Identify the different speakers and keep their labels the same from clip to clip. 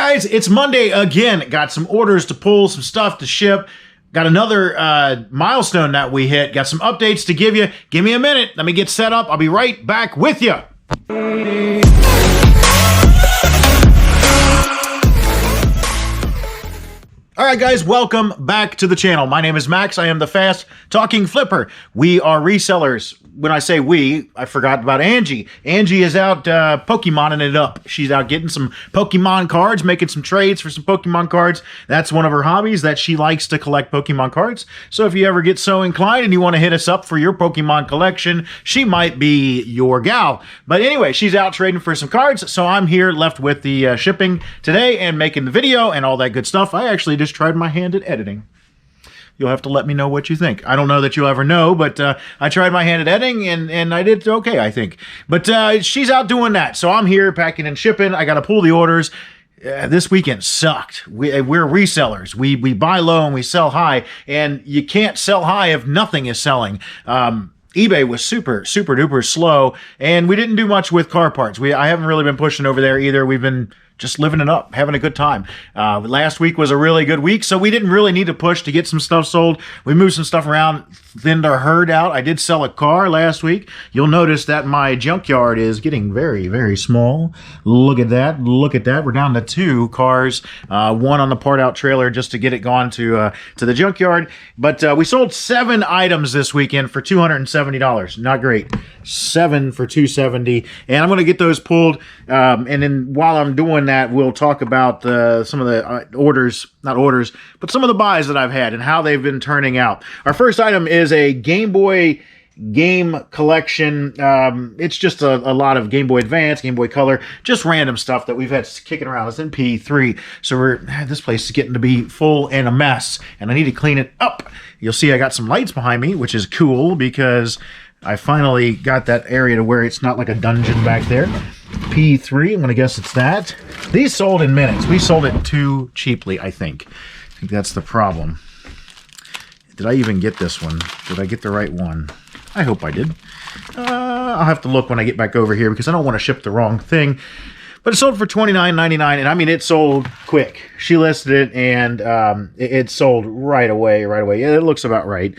Speaker 1: guys, it's Monday again. Got some orders to pull, some stuff to ship. Got another milestone that we hit. Got some updates to give you. Give me a minute. Let me get set up. I'll be right back with you. All right, guys, welcome back to the channel. My name is Max. I am the Fast Talking Flipper. We are resellers. When I say we, I forgot about Angie. Angie is out Pokemoning it up. She's out getting some Pokemon cards, making some trades for some Pokemon cards. That's one of her hobbies, that she likes to collect Pokemon cards. So if you ever get so inclined and you want to hit us up for your Pokemon collection, she might be your gal. But anyway, she's out trading for some cards, so I'm here left with the shipping today and making the video and all that good stuff. I actually just tried my hand at editing. You'll have to let me know what you think. I don't know that you'll ever know, but I tried my hand at editing, and I did okay, I think. But she's out doing that, so I'm here packing and shipping. I got to pull the orders. This weekend sucked. We're resellers. We buy low and we sell high, and you can't sell high if nothing is selling. eBay was super duper slow, and we didn't do much with car parts. I haven't really been pushing over there either. We've been just living it up, having a good time. Last week was a really good week, so we didn't really need to push to get some stuff sold. We moved some stuff around, thinned our herd out. I did sell a car last week. You'll notice that my junkyard is getting very small. Look at that. Look at that. We're down to 2 cars, one on the part out trailer just to get it gone to the junkyard. But we sold 7 items this weekend for $270. Not great. 7 for $270, and I'm going to get those pulled. And then while I'm doing that, we'll talk about some of the not orders, but some of the buys that I've had and how they've been turning out. Our first item is a Game Boy game collection. It's just a lot of Game Boy Advance, Game Boy Color, just random stuff that we've had kicking around. It's in P3, so this place is getting to be full and a mess, and I need to clean it up. You'll see I got some lights behind me, which is cool because I finally got that area to where it's not like a dungeon back there. P3, I'm going to guess it's that. These sold in minutes. We sold it too cheaply, I think. I think that's the problem. Did I even get this one? Did I get the right one? I hope I did. I'll have to look when I get back over here because I don't want to ship the wrong thing. But it sold for $29.99, and I mean, it sold quick. She listed it, and it sold right away. Yeah, it looks about right.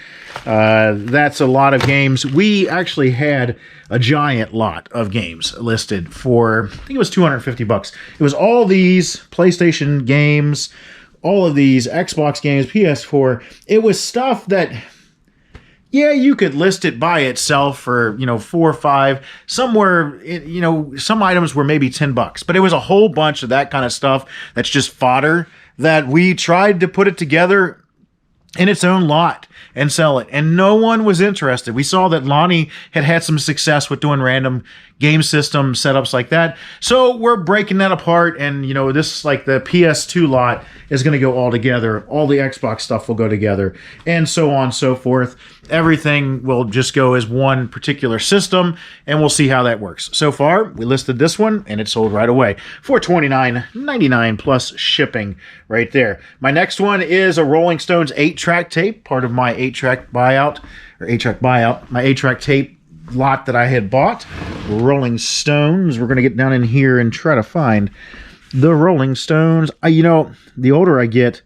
Speaker 1: That's a lot of games. We actually had a giant lot of games listed for, I think it was $250. It was all these PlayStation games, all of these Xbox games, PS4. It was stuff that, yeah, you could list it by itself for, 4 or 5. Somewhere, some items were maybe $10, but it was a whole bunch of that kind of stuff that's just fodder that we tried to put it together in its own lot and sell it, and no one was interested. We saw that Lonnie had some success with doing random game system setups like that, so we're breaking that apart, and this, like, the PS2 lot is going to go all together. All the Xbox stuff will go together, and so on and so forth. Everything will just go as one particular system, and we'll see how that works. So far, we listed this one, and it sold right away for $29.99 plus shipping right there. My next one is a Rolling Stones 8-track tape, part of my 8-track buyout, my 8-track tape lot that I had bought. Rolling Stones. We're going to get down in here and try to find the Rolling Stones. The older I get,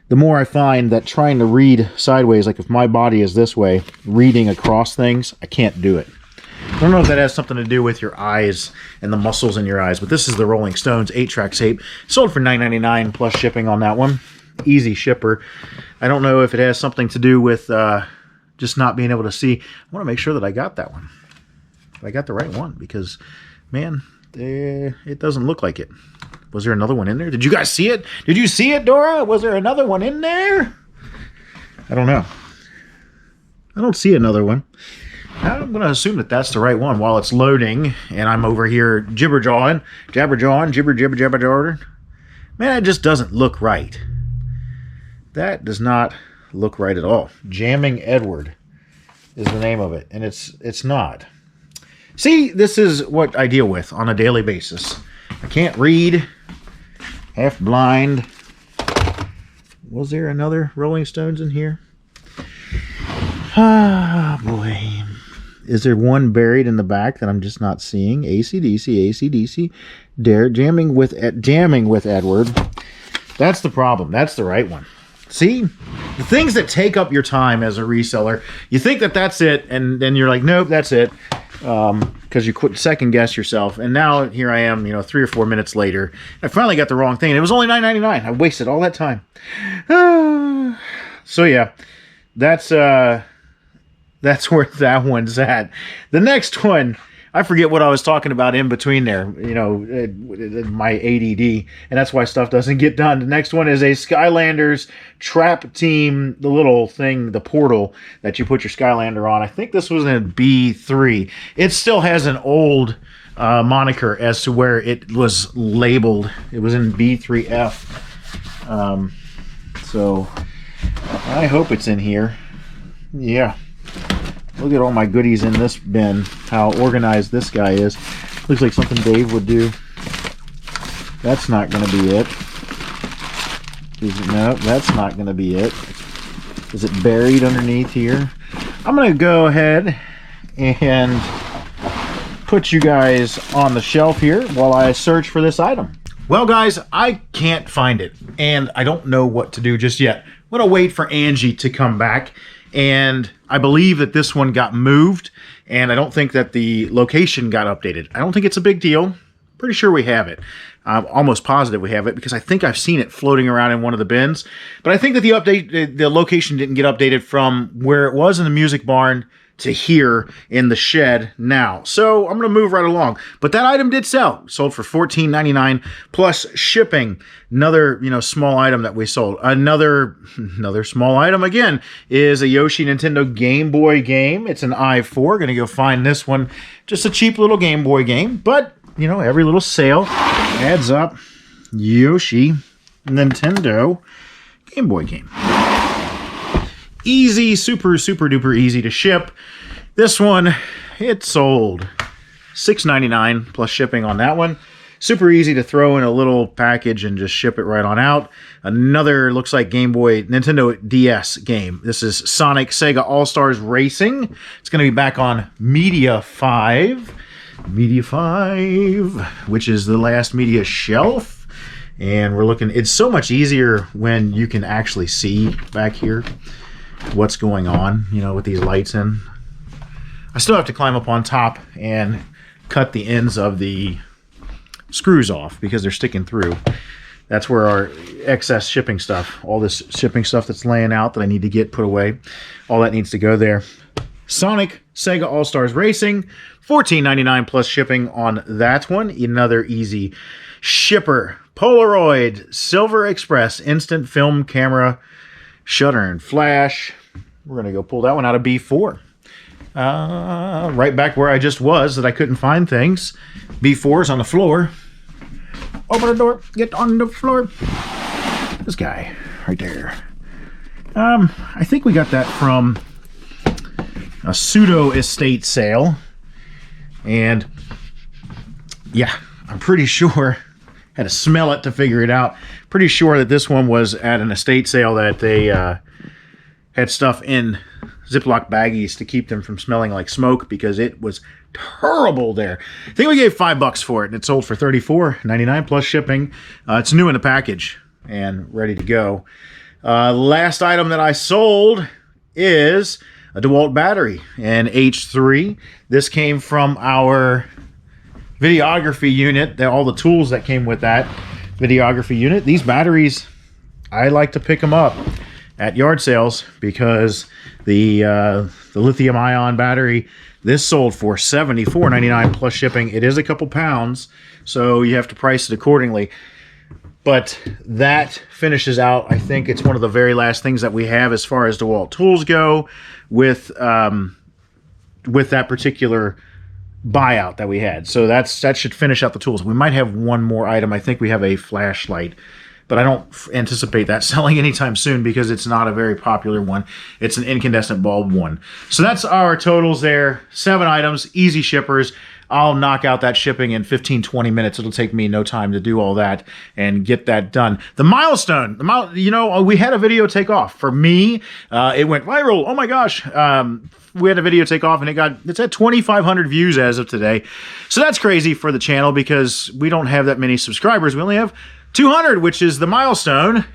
Speaker 1: the more I find that trying to read sideways, like if my body is this way, reading across things, I can't do it. I don't know if that has something to do with your eyes and the muscles in your eyes, but this is the Rolling Stones 8-track tape. Sold for $9.99 plus shipping on that one. Easy shipper. I don't know if it has something to do with just not being able to see. I want to make sure that I got that one. I got the right one because, man, it doesn't look like it. Was there another one in there? Did you guys see it? Did you see it, Dora? Was there another one in there? I don't know. I don't see another one. I'm going to assume that that's the right one while it's loading, and I'm over here jabber-jawing. Man, it just doesn't look right. That does not look right at all. Jamming Edward is the name of it, and it's not. See, this is what I deal with on a daily basis. I can't read, half blind. Was there another Rolling Stones in here? Ah, boy. Is there one buried in the back that I'm just not seeing? AC/DC, AC/DC. jamming with Edward. That's the problem. That's the right one. See? The things that take up your time as a reseller, you think that that's it, and then you're like, nope, that's it. Because you quit second guess yourself. And now here I am, 3 or 4 minutes later. I finally got the wrong thing. And it was only $9.99. I wasted all that time. So yeah, that's where that one's at. The next one, I forget what I was talking about in between there, my ADD, and that's why stuff doesn't get done. The next one is a Skylanders Trap Team, the little thing, the portal that you put your Skylander on. I think this was in B3. It still has an old moniker as to where it was labeled. It was in B3F. So I hope it's in here. Yeah. Look at all my goodies in this bin. How organized this guy is. Looks like something Dave would do. That's not going to be it. No, that's not going to be it. Is it buried underneath here? I'm going to go ahead and put you guys on the shelf here while I search for this item. Well, guys, I can't find it, and I don't know what to do just yet. I'm going to wait for Angie to come back. And I believe that this one got moved, and I don't think that the location got updated. I don't think it's a big deal. Pretty sure we have it. I'm almost positive we have it because I think I've seen it floating around in one of the bins. But I think that the location didn't get updated from where it was in the music barn to here in the shed now. So I'm going to move right along. But that item did sell. Sold for $14.99 plus shipping. Another, small item that we sold. Another small item again is a Yoshi Nintendo Game Boy game. It's an i4. Going to go find this one. Just a cheap little Game Boy game. But, every little sale adds up. Yoshi Nintendo Game Boy game. Easy, super duper easy to ship. This one, it sold $6.99 plus shipping on that one. Super easy to throw in a little package and just ship it right on out. Another looks like Game Boy, Nintendo DS game. This is Sonic Sega All-Stars Racing. It's going to be back on Media 5. Media 5, which is the last media shelf. And we're looking, it's so much easier when you can actually see back here what's going on, with these lights in. I still have to climb up on top and cut the ends of the screws off because they're sticking through. That's where our excess shipping stuff, all this shipping stuff that's laying out that I need to get put away, all that needs to go there. Sonic Sega All-Stars Racing, $14.99 plus shipping on that one. Another easy shipper. Polaroid Silver Express Instant Film Camera Shutter and Flash. We're going to go pull that one out of B4. Right back where I just was that I couldn't find things. B4 is on the floor. Open the door. Get on the floor. This guy right there. I think we got that from a pseudo estate sale. And yeah, I'm pretty sure. Had to smell it to figure it out. Pretty sure that this one was at an estate sale that they had stuff in Ziploc baggies to keep them from smelling like smoke because it was terrible there. I think we gave $5 for it, and it sold for $34.99 plus shipping. It's new in the package and ready to go. Last item that I sold is a DeWalt battery, an H3. This came from our videography unit, all the tools that came with that videography unit. These batteries, I like to pick them up at yard sales because the lithium ion battery, this sold for $74.99 plus shipping. It is a couple pounds, so you have to price it accordingly. But that finishes out, I think it's one of the very last things that we have as far as DeWalt tools go with that particular buyout that we had. So that should finish out the tools. We might have one more item. I think we have a flashlight, but I don't anticipate that selling anytime soon because it's not a very popular one. It's an incandescent bulb one. So that's our totals there. 7 items, easy shippers. I'll knock out that shipping in 15, 20 minutes. It'll take me no time to do all that and get that done. The milestone, you know, we had a video take off. For me, it went viral. Oh my gosh. We had a video take off and it's at 2,500 views as of today. So that's crazy for the channel because we don't have that many subscribers. We only have 200, which is the milestone.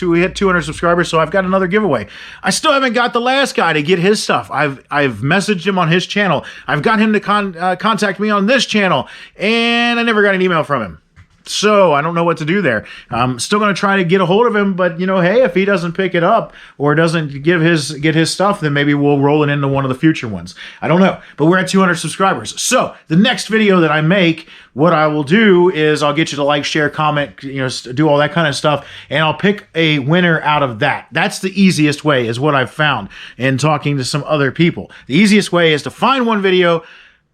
Speaker 1: We had 200 subscribers, so I've got another giveaway. I still haven't got the last guy to get his stuff. I've messaged him on his channel. I've got him to contact me on this channel, and I never got an email from him. So I don't know what to do there. I'm still going to try to get a hold of him, but you know, hey, if he doesn't pick it up or doesn't get his stuff, then maybe we'll roll it into one of the future ones. I don't know, but we're at 200 subscribers. So the next video that I make, what I will do is I'll get you to like, share, comment, you know, do all that kind of stuff, and I'll pick a winner out of that. That's the easiest way, is what I've found in talking to some other people. The easiest way is to find one video,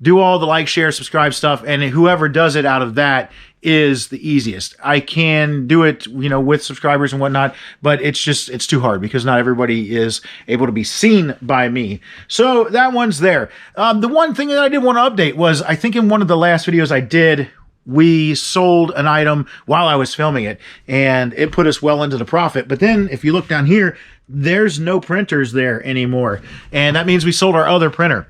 Speaker 1: do all the like, share, subscribe stuff, and whoever does it out of that is the easiest. I can do it, you know, with subscribers and whatnot, but it's too hard because not everybody is able to be seen by me. So that one's there. The one thing that I did want to update was, I think in one of the last videos I did, we sold an item while I was filming it, and it put us well into the profit. But then if you look down here, there's no printers there anymore. And that means we sold our other printer.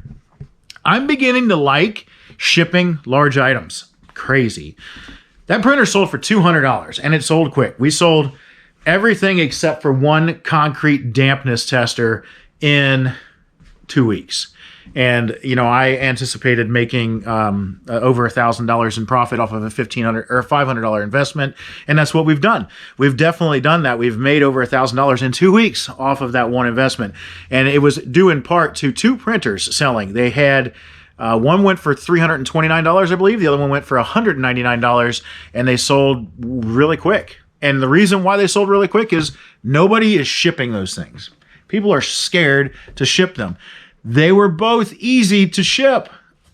Speaker 1: I'm beginning to like shipping large items. Crazy. That printer sold for $200, and it sold quick. We sold everything except for one concrete dampness tester in 2 weeks. And, you know, I anticipated making over $1,000 in profit off of a $1,500 or $500 investment, and that's what we've done. We've definitely done that. We've made over $1,000 in 2 weeks off of that one investment, and it was due in part to two printers selling. They had one went for $329, I believe. The other one went for $199, and they sold really quick. And the reason why they sold really quick is nobody is shipping those things. People are scared to ship them. They were both easy to ship.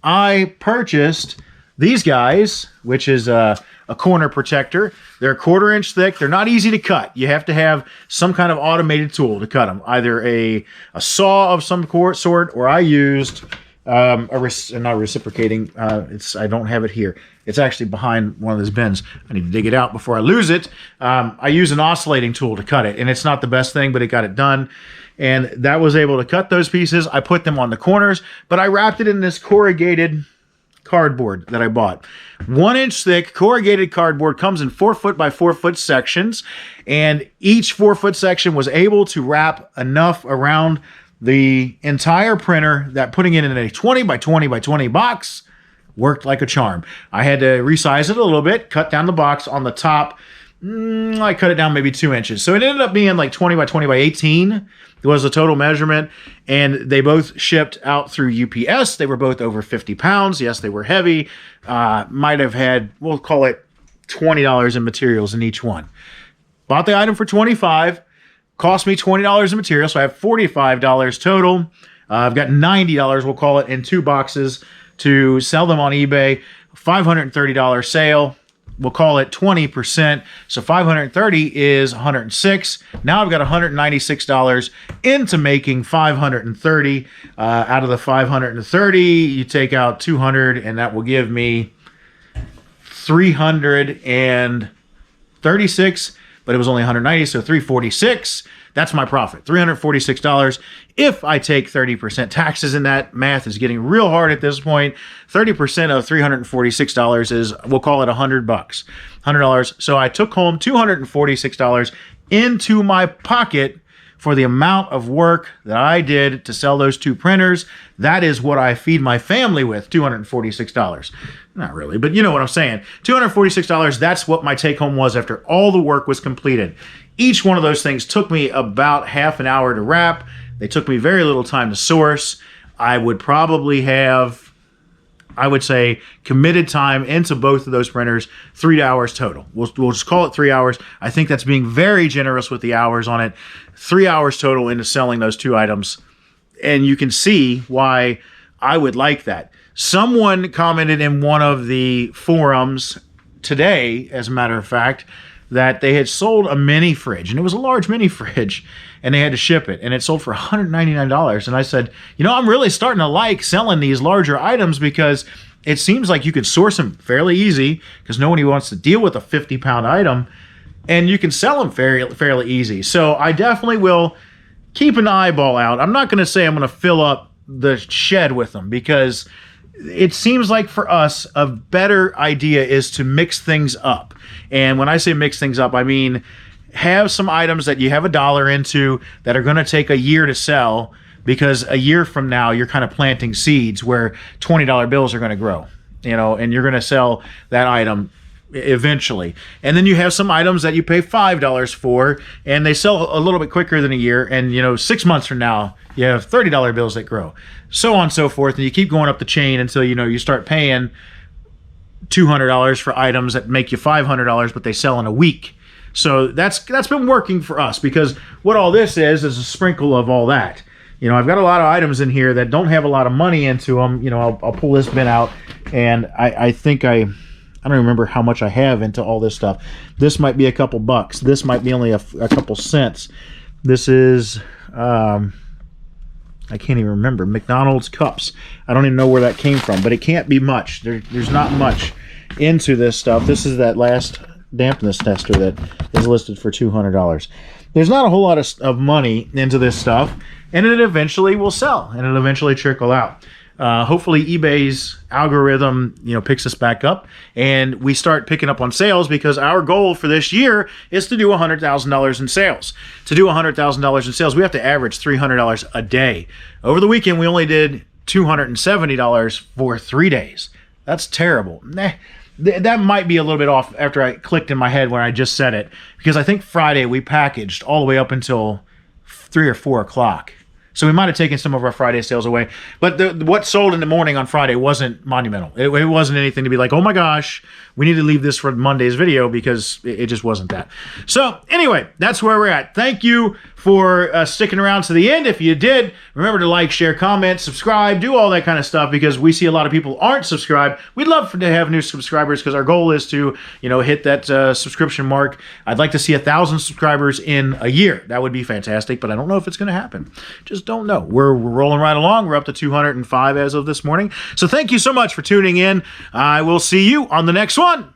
Speaker 1: I purchased these guys, which is a corner protector. They're 1/4 inch thick. They're not easy to cut. You have to have some kind of automated tool to cut them. Either a saw of some sort, or I used not reciprocating. I don't have it here. It's actually behind one of those bins. I need to dig it out before I lose it. I use an oscillating tool to cut it, and it's not the best thing, but it got it done. And that was able to cut those pieces. I put them on the corners, but I wrapped it in this corrugated cardboard that I bought. 1 inch thick corrugated cardboard, comes in 4 foot by 4 foot sections, and each 4 foot section was able to wrap enough around the entire printer that putting it in a 20 by 20 by 20 box worked like a charm. I had to resize it a little bit, cut down the box on the top. I cut it down maybe 2 inches. So it ended up being like 20 by 20 by 18 was the total measurement. And they both shipped out through UPS. They were both over 50 pounds. Yes, they were heavy. Might have had, we'll call it $20 in materials in each one. Bought the item for $25. Cost me $20 in material, so I have $45 total. I've got $90, we'll call it, in 2 boxes to sell them on eBay. $530 sale. We'll call it 20%. So $530 is $106. Now I've got $196 into making $530. Out of the $530, you take out $200, and that will give me $336. But it was only $190, so $346. That's my profit, $346. If I take 30% taxes in that, math is getting real hard at this point. 30% of $346 is, we'll call it $100. $100. So I took home $246 into my pocket for the amount of work that I did to sell those 2 printers. That is what I feed my family with, $246. Not really, but you know what I'm saying. $246, that's what my take home was after all the work was completed. Each one of those things took me about half an hour to wrap. They took me very little time to source. I would probably have, I would say, committed time into both of those printers, 3 hours total. We'll just call it 3 hours. I think that's being very generous with the hours on it. 3 hours total into selling those 2 items. And you can see why I would like that. Someone commented in one of the forums today, as a matter of fact, that they had sold a mini fridge, and it was a large mini fridge, and they had to ship it, and it sold for $199. And I said, I'm really starting to like selling these larger items because it seems like you can source them fairly easy because nobody wants to deal with a 50-pound item, and you can sell them fairly easy. So I definitely will keep an eyeball out. I'm not going to say I'm going to fill up the shed with them because it seems like for us a better idea is to mix things up. And when I say mix things up, I mean have some items that you have $1 into that are going to take a year to sell, because a year from now you're kind of planting seeds where $20 bills are going to grow, and you're going to sell that item eventually. And then you have some items that you pay $5 for and they sell a little bit quicker than a year, and 6 months from now you have $30 bills that grow, so on and so forth, and you keep going up the chain until you start paying $200 for items that make you $500, but they sell in a week. So that's been working for us, because what all this is a sprinkle of all that. I've got a lot of items in here that don't have a lot of money into them. I'll pull this bin out, and I think I don't remember how much I have into all this stuff. This might be a couple bucks. This might be only a couple cents. This is, I can't even remember, McDonald's cups. I don't even know where that came from, but it can't be much. There's not much into this stuff. This is that last dampness tester that is listed for $200. There's not a whole lot of money into this stuff, and it eventually will sell, and it'll eventually trickle out. Hopefully eBay's algorithm, picks us back up, and we start picking up on sales, because our goal for this year is to do $100,000 in sales. To do $100,000 in sales, we have to average $300 a day. Over the weekend, we only did $270 for 3 days. That's terrible. That might be a little bit off after I clicked in my head when I just said it, because I think Friday we packaged all the way up until 3 or 4 o'clock. So we might have taken some of our Friday sales away. But what sold in the morning on Friday wasn't monumental. It wasn't anything to be like, oh my gosh, we need to leave this for Monday's video, because it just wasn't that. So anyway, that's where we're at. Thank you for sticking around to the end. If you did, remember to like, share, comment, subscribe, do all that kind of stuff, because we see a lot of people aren't subscribed. We'd love to have new subscribers, because our goal is to, hit that subscription mark. I'd like to see 1,000 subscribers in a year. That would be fantastic, but I don't know if it's going to happen. Just don't know. We're rolling right along. We're up to 205 as of this morning. So thank you so much for tuning in. I will see you on the next one.